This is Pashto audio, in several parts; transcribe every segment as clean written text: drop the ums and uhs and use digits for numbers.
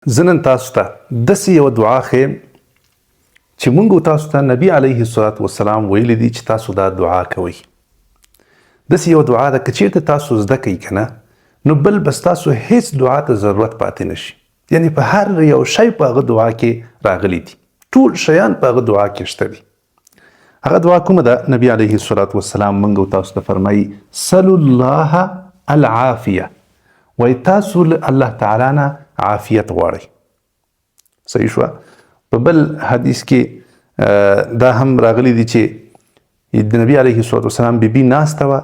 زه نن تاسو ته داسې یوه دعا ښیم چې موږ تاسو ته نبي علیه الصلاة والسلام ویلی دي چې تاسو دا دعا کوئ. داسې یوه دعا ده که چیرته تاسو زده کوئ که نه نو بل بس تاسو هیڅ دعا ته ضرورت پاتې نشي. یعنی په هر یو شی په هغه دعا کې راغلی دي، ټول شیان په هغه دعا کې شته دي. هغه دعا کومه ده؟ نبي علیه الصلاة والسلام موږ تاسو ته فرمایي سلوا الله العافیه، وایي تاسو له الله تعالی نه عافیت غواړئ. صحیح شوه؟ په بل حدیث کې دا هم راغلی دي چې د نبي علیه الصلاة والسلام بیبي ناسته وه،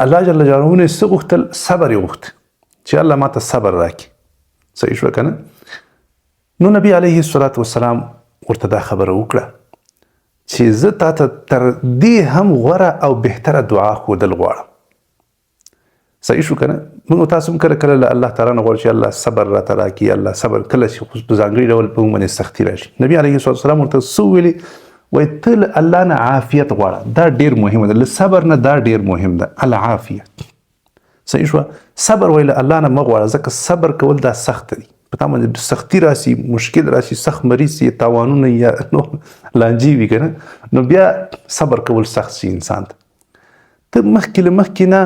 الله جل جلاله نه څه غوښتل؟ صبر یې غوښت چې الله ماته صبر راکړي. صحیح شوه که نه؟ نو نبي علیه الصلاة والسلام ورته دا خبره وکړه چې زه تا ته تر دې هم غوره او بهتره دعا ښودل غواړم. صحیح شو که نه؟ موږ تاسو هم کله کله له الله تعالی نه غواړو چې الله صبر راته راکړي. الله صبر کله چې خو په ځانګړي ډول په موږ باندې سختي راشي. نبي علیه الصلاة والسلام ورته څه ویلي؟ وایي ته له الله نه عافیت غواړه، دا ډېر مهمه ده. له صبر نه دا ډېر مهم ده، العافیه. صحیح شوه؟ صبر وایي له الله نه مه غواړه، ځکه صبر کول دا سخت دي. په تا باندې سختي راسي، مشکل راسي، سخت مریض سي، تاوانونه یا لانجې وي که نه، نو بیا صبر کول سخت سي انسان ته. ته مخکې له مخکې نه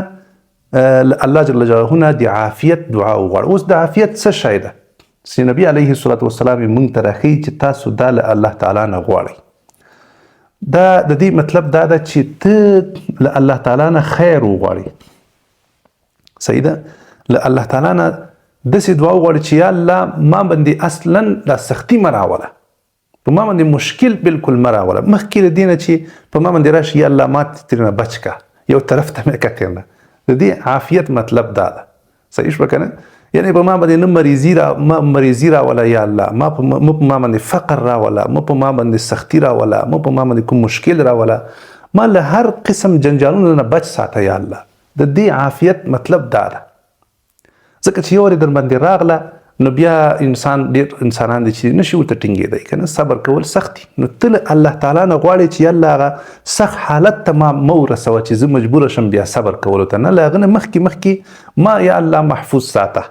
الله جل جلاله نه د عافیت دعا وغواړه. اوس د عافیت څه شی ده چې نبي علیه الصلاة والسلام یې موږ ته راښیي چې تاسو دا له الله تعالی نه غواړئ. دا د دې مطلب دا ده چې ته له الله تعالی نه خیر وغواړئ. صحیح ده؟ له الله تعالی نه داسې دعا وغواړئ چې یا الله ما باندې اصلا دا سختي مه راوله، په ما باندې مشکل بالکل مه راوله. مخکې له دې نه چې په ما باندې راشي یا الله ما ترېنه بچ که، یو طرف ته مې کتې نه. د دې عافیت مطلب دا ده. صحیح شوه که نه؟ یعنی په ما باندې نه مریضي راوله یا الله، مه په ما باندې فقر راوله، مه په ما باندې سختي راوله، مه په ما باندې کوم مشکل راوله، ما له هر قسم جنجالونو نه بچ ساته یا الله. د دې عافیت مطلب دا ده. ځکه چې یو وارې در باندې راغله نو بیا ډېر انسانان دي چې نشي ورته ټینګېدی که نه، صبر کول سخت دي. نو ته له الله تعالی نه غواړې چې یا الله هغه سخت حالت ته ما مه ورسوه چې زه مجبوره شم بیا صبر کولو ته. نه، له هغه نه مخکې ما یا الله محفوظ ساته،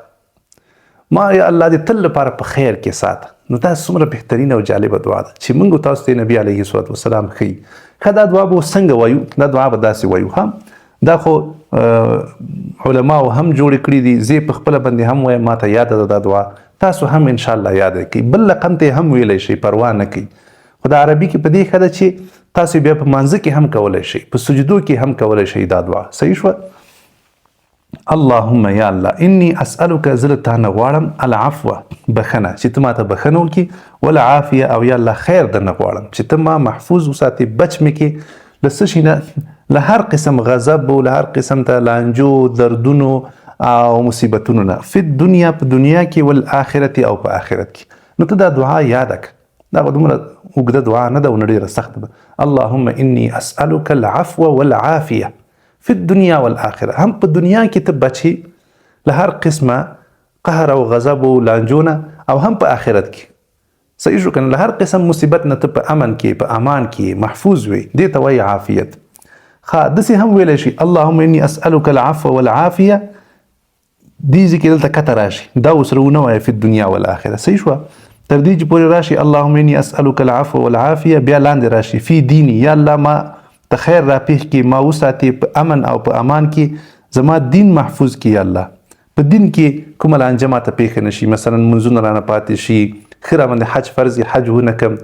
ما یا الله دې تل لپاره په خیر کې ساته. نو دا څومره بهترینه او جالبه دعا ده چې موږ تاسو ته نبي علیه الصلاة والسلام ښیي. ښه دا دعا به څنګه وایو؟ دا دعا به داسې وایو. هم دا خو علماو هم جوړې کړي دي، زه په خپله باندې هم وایم، ما ته یاده ده دا دعا، تاسو هم انشاءالله یاده کړئ. بل رقم ته هم ویلی شئ، پروا نه کوي. خو د عربي کې په دې ښه ده چې تاسو بیا په مانځه کې هم کولی شئ، په سجدو کې هم کولی شئ دا دعا. صحیح شوه؟ اللهم یا الله انی اسألک، زه له تا نه غواړم العفو، بخنه، چې ته ما ته بخنه وکړي، والعافیه، او یا الله خیر درنه غواړم چې ته ما محفوظ وساتې، بچ مې کړې له څه شي نه، له هر قسم غضب او له هر قسم ته لانجو، دردونو او مصیبتونو نه، فی الدنیا، په دنیا کې، والآخرت، او په آخرت کې. نو ته دا دعا یاده کړه. دا خو دومره اوږده دعا نه ده او نه ډېره سخته ده. اللهم انی اسألک العفو والعافیه فی الدنیا والآخره. هم په دنیا کې ته بچي له هر قسمه قهر او غضب او لانجو نه، او هم په آخرت کې. صحیح شو که نه؟ له هر قسم مصیبت نه ته په امن کې، په امان کې محفوظ وي. دې ته وایي عافیت. داسې هم ویلی شي اللهم انی اسألک العفو والعافیه، دې ځای کې دلته کته راشي، دا ورسره ونه وایه فی الدنیا والآخره. صحیح شوه؟ تر دې چې پورې راشي اللهم انی اسألک العفو والعافیه، بیا لاندې راشي فی دینی، یا الله ما ته خیر راپېښ کړي، ما وساتې په امن او په امان کې، زما دین محفوظ کړي یا الله. په دین کې کومه لانجه ماته پېښه نه شي، مثلا منځونه رانه پاتې شي، ښه راباندې حج فرض حج ونه کړم،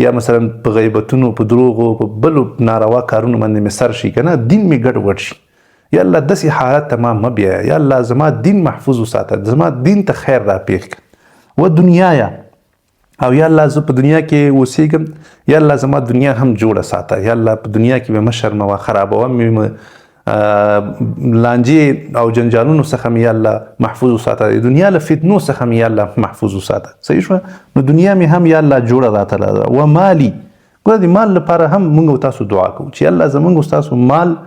یا مثلا په غیبتونو، په دروغو، په بلو ناروا کارونو باندې مې سر شي که نه، دین مې ګډوډ شي. یا الله داسې حالت ته ما مه بیایه، یا الله زما دین محفوظ وساته، زما دین ته خیر راپېښ کړه. و دنیایا، او یا الله زه په دنیا کې اوسېږم، یا الله زما دنیا هم جوړه ساته، یا الله په دنیا کې مې مه شرموه، خرابوه مې، لانجې او جنجالونو څخه مې یا الله محفوظ وساته، د دنیا له فتنو څخه مې یا الله محفوظ وساته. صحیح شوه؟ نو دنیا مې هم یا الله جوړه راته ده. و مالي، ګوره د مال لپاره هم موږ تاسو دعا کوو چې الله زموږ ستاسو مال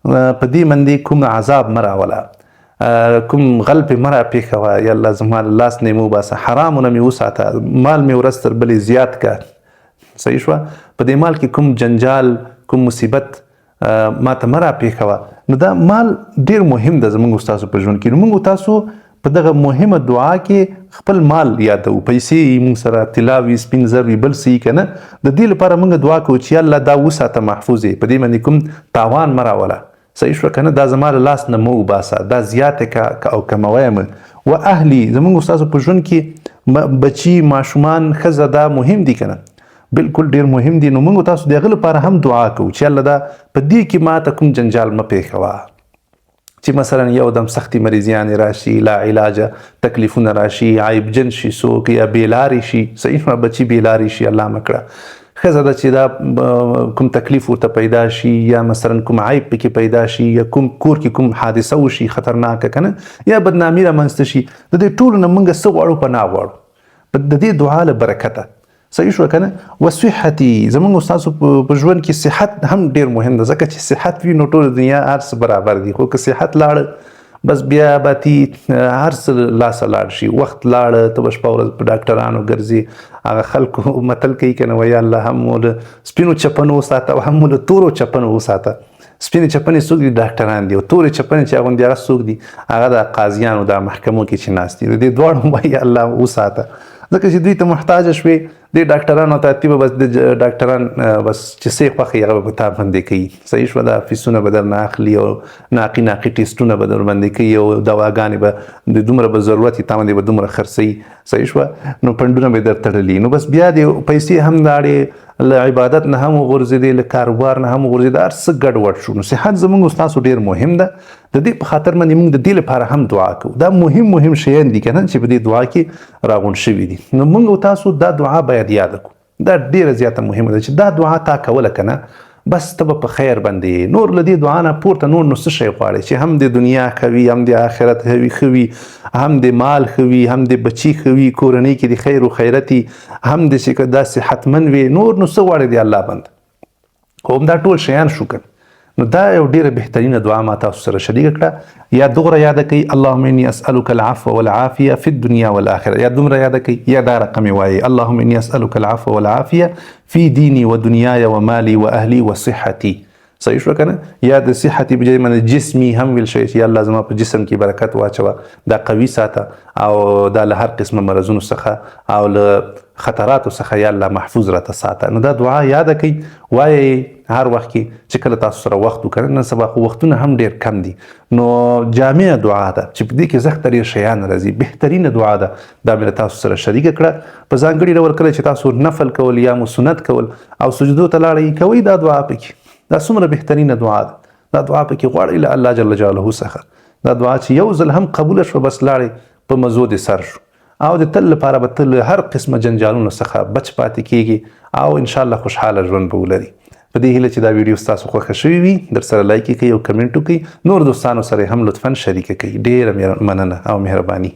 په دې باندې کوم عذاب مه راوله، کوم غل پې مه راپېښوه، یا الله زما له لاس نه یې مه وباسه، حرامو نه مې وساته، مال مې ورځ تر بلې زیات که. صحیح شوه؟ په دې مال کې کوم جنجال، کوم مصیبت ما ته مه راپېښوه. نو دا مال ډېر مهم ده زموږ ستاسو په ژوند کې. نو موږ تاسو په دغه مهمه دعا کې خپل مال یادو، پیسې موږ سره طلا وي، سپین زر وي، بل څه که نه، د دې لپاره موږ دعا کوو چې الله دا وساته محفوظ یې، په دې باندې کوم تاوان مه راوله، صحیح شوه که نه، دا زما له لاس نه مه وباسه، دا زیاته او کموی مه. و اهلي زموږ ستاسو په ژوند کې بچي ماشومان ښځه دا مهم دي که نه، بالکل ډیر مهم دي. نو موږ تاسو د هغه لپاره هم دعا کوو چې الله دا په دې کې ماته کوم جنجال مه پېښوه چې مثلا یو دم سختي مریضیان راشي، لا علاجه تکلیفونه راشي، عیبجن شي څوک، یا بېلارې شي، صحیح شوه، بچي بېلارې شي، الله مه کړه. ښځه ده چې دا کوم تکلیف ورته پیدا شي، یا مثلا کوم عیب پکې پیدا شي، یا کوم کور کې کوم حادثه وشي خطرناکه که نه، یا بدنامي رامنځته شي، د دې ټولو نه موږ څه غواړو؟ پناه غواړو د دې دعا له برکته، صحیح شوه که نه. وصحتي زموږ ستاسو په ژوند کې صحت هم ډېر مهم ده، ځکه چې صحت وي نو ټوله دنیا هر څه برابر دي، خو که صحت لاړه بس بیا به هر څه لاسه لاړ شي، وخت لاړه ته به شپه ورځ په ډاکټرانو ګرځي. هغه خلکو متل کوي که نه، وایي الله هم مو له سپینو چپنو وساته او هم مو له تورو چپنو وساته. سپینې چپنې څوک دي؟ ډاکټران دي. او تورې چپنې چې اغوندي هغه څوک دي؟ هغه د قاضیانو د محکمو کې چې ناست دي. د دې دواړو وایي الله وساته، ځکه چې دوی ته محتاجه شوې، د ډاکټرانو ته اتي به بس د ډاکټران بس چې څه خوښوي هغه به په تا باندې کوي، صحیح شوه، دا فیسونه به درنه اخلي او ناقي ټیسټونه به در باندې کوي او دواګانې به د دومره به ضرورت وي تا باندې به دومره خرڅوي، صحیح شوه، نو پنډونه به در تړلي. نو بس بیا د پیسې هم لاړې، له عبادت نه هم وغورځېدې، له کاروبار نه هم وغورځېده، هر څه ګډوډ شو. نو صحت زموږ ستاسو ډېر مهم ده، د دې په خاطر باندې موږ د دې لپاره هم دعا کوو. دا مهم شیان دي که نه چې په دې دعا کې راغونډ شوي دي. نو موږ تاسو دا دعا باید یاده کړو، دا ډیره زیاته مهمه ده چې دا دعا تا کوله که نه، بس ته به په خیر باندې نور له دې دعا نه پورته نور نو څه شی غواړې چې هم د دنیا ښه وي، هم د آخرت ښه وي، هم د مال ښه وي، هم د بچي ښه وي، کورنۍ کې د خیر و خیرت وي، هم د صحتمند وي، نور نو څه غواړې د الله بند. خو همدا ټول شیان شو که نو دا یو ډیره بهترینه دعا ما تاسو سره شریکه کړه. یا دغره یاده کوي اللهم اني اسألك العفو والعافيه في الدنيا والاخره، یا دومره یاده کوي، یا دا رقم وایي اللهم اني اسألك العفو والعافيه في ديني ودنياي ومالي واهلي وصحتي، صحیح شو که نه. یا د صحتي په ځای باندې جسمي هم ویل شوی چې الله زما په جسم کې برکت واچوه، دا قوي ساته او دا له هر قسمه مرضونو څخه او له خطراتو څخه یا الله محفوظ راته ساته. نو دا دعا یاده کوي، وایي هر وخت کې چې کله تاسو سره وخت وکړئ. نن سبا خو وختونه هم ډېر کم دي، نو جامع دعا ده چې په دې کې زښته ډېر شیان راځي، بهترینه دعا ده. دا مې تاسو سره شریکه کړه په ځانګړي ډول. کله چې تاسو نفل کول یا مو سنت کول او سجدو ته لاړئ کوئ دا دعا پکې، دا څومره بهترینه دعا ده. دا دعا پکې غواړئ له الله جل جلاله څخه. دا دعا چې یو ځل هم قبوله شوه بس لاړئ په مزو د سر شو او د تل لپاره به تل هر قسمه جنجالونو څخه بچ پاتې کیږي او انشاءالله خوشحاله ژوند به ولري. په دې هیله چې دا ویډیو ستاسو خوښه شوې وي، در سره لایک یې کړئ او کمنټ وکړئ، نور دوستانو سره هم لطفا شریکه کړئ. ډېره مننه او مهرباني.